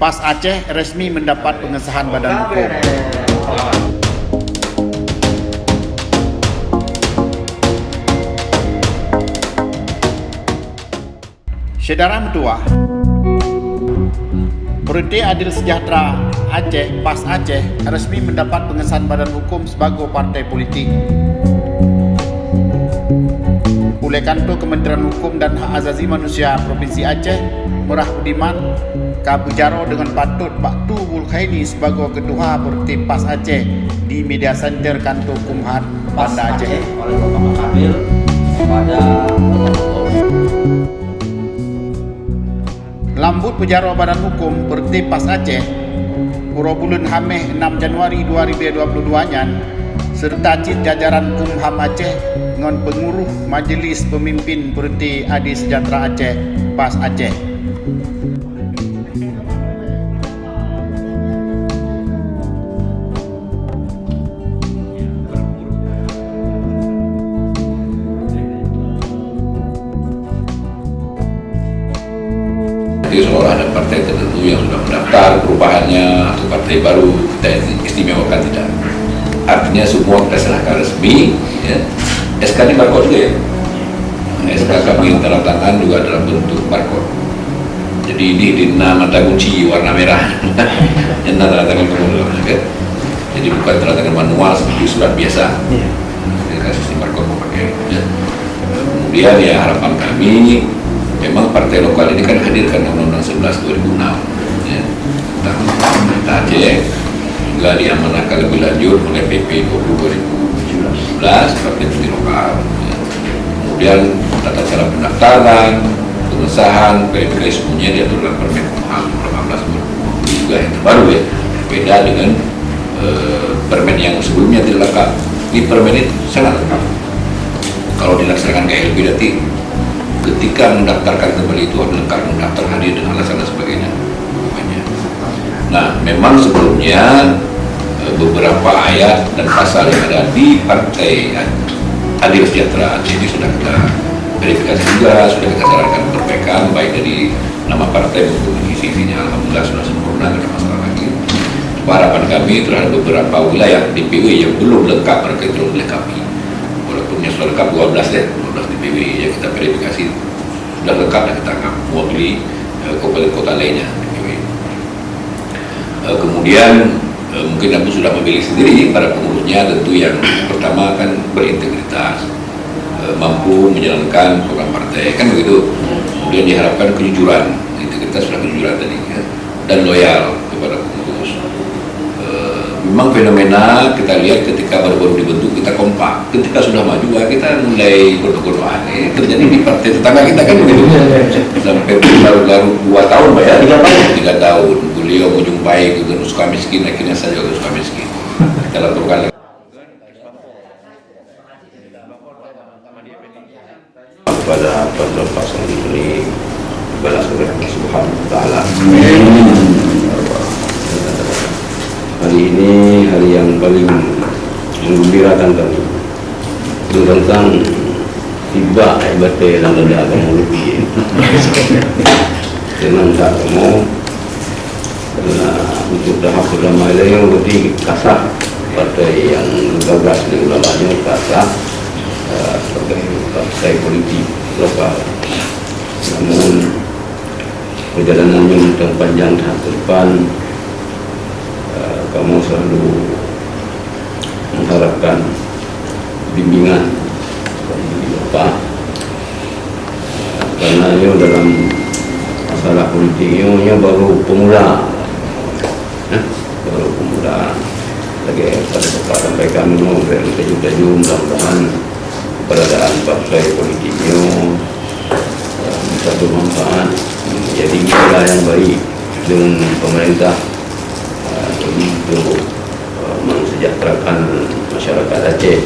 PAS Aceh resmi mendapat pengesahan badan hukum. Saudara Mertua, Parti Adil Sejahtera Aceh PAS Aceh resmi mendapat pengesahan badan hukum sebagai partai politik. Oleh kantor Kementerian Hukum dan Hak Asasi Manusia Provinsi Aceh, Merah Budiman, Kabujaro dengan patut Baktu Bulkhaini sebagai Ketua Parti PAS Aceh di Media Center Kantor Kumhat Banda Aceh. Oleh Bapak Makabil pada Lambut Pejaro Badan Hukum Parti PAS Aceh Bulan Hameh 6 Januari 2022 nyan serta cit jajaran Kumham Aceh dengan penguruh Majelis Pemimpin Parti Adil Sejahtera Aceh PAS Aceh. Jadi seolah ada partai tertentu yang sudah mendaftar perubahannya atau partai baru kita istimewakan, tidak. Artinya semua kita serahkan resmi, ya. SK ini barcode juga ya. SK kami tanda tangan juga dalam bentuk barcode. Jadi ini di mata kunci warna merah, yang tanda tangan kemudian, ya. Jadi bukan tanda tangan manual seperti surat biasa. Jadi sistem barcode memakai. Ya. Kemudian ya harapan kami, memang partai lokal ini kan hadir karena Undang-Undang 11 2006 ya, tentang pemerintah Aceh, hingga diamanahkan lebih lanjut oleh PP 20 2011 partai politik lokal ya. Kemudian tata cara pendaftaran, pengesahan, verifikasi semuanya diatur dalam Permen Kumham 18 juga yang terbaru ya, beda dengan permen yang sebelumnya tidak lengkap. Di permen itu sangat lengkap. Kalau dilaksanakan KLB berarti ketika mendaftarkan kembali itu harus lengkap, mendaftar hadir dengan alasan dan sebagainya. Nah, memang sebelumnya beberapa ayat dan pasal yang ada di Partai Adil Sejahtera Aceh ini sudah kita verifikasi juga, sudah kita sarankan perbaikan baik dari nama partai maupun isi-isinya. Alhamdulillah sudah sempurna, tidak ada masalah lagi. Harapan kami terhadap beberapa wilayah DPW yang belum lengkap, mereka itu belum dilengkapi. Walaupun yang sudah lengkap 12 ya, 12 DPW yang kita verifikasi sudah lengkap dan kita mewakili kabupaten kota lainnya DPW. Kemudian mungkin Abu sudah memilih sendiri para pengurusnya, tentu yang pertama kan berintegritas, mampu menjalankan program partai, kan begitu. Kemudian diharapkan kejujuran, integritas sudah kejujuran tadi ya, dan loyal kepada pengurus. Memang fenomena kita lihat ketika baru-baru dibentuk kita kompak, ketika sudah maju kita mulai berdoa-doa. Terjadi di partai tetangga kita kan begitu. Sampai baru 2 tahun Pak ya, 3 tahun beliau menjumpai gubernur Sukamiskin, akhirnya saya juga Sukamiskin. Kita lakukan kepada pasal ini balas oleh Allah Subhanahu wa taala. Hari ini hari yang paling menggembirakan kami tentang tiba ibadah dalam agama lebih dengan agama karena untuk dahak ulama yang lebih kasar partai yang gagas di ulamanya kasar sebagai partai politik lokal, namun perjalanannya yang panjang ke depan. Kamu selalu mengharapkan bimbingan dari Bapak, karena ini dalam masalah politik ini baru pemula, lagi pada Bapak sampaikan memberikan tajuk-tajuk mudah-mudahan keberadaan partai politiknya bisa bermanfaat menjadi mitra yang baik dengan pemerintah untuk mensejahterakan masyarakat Aceh.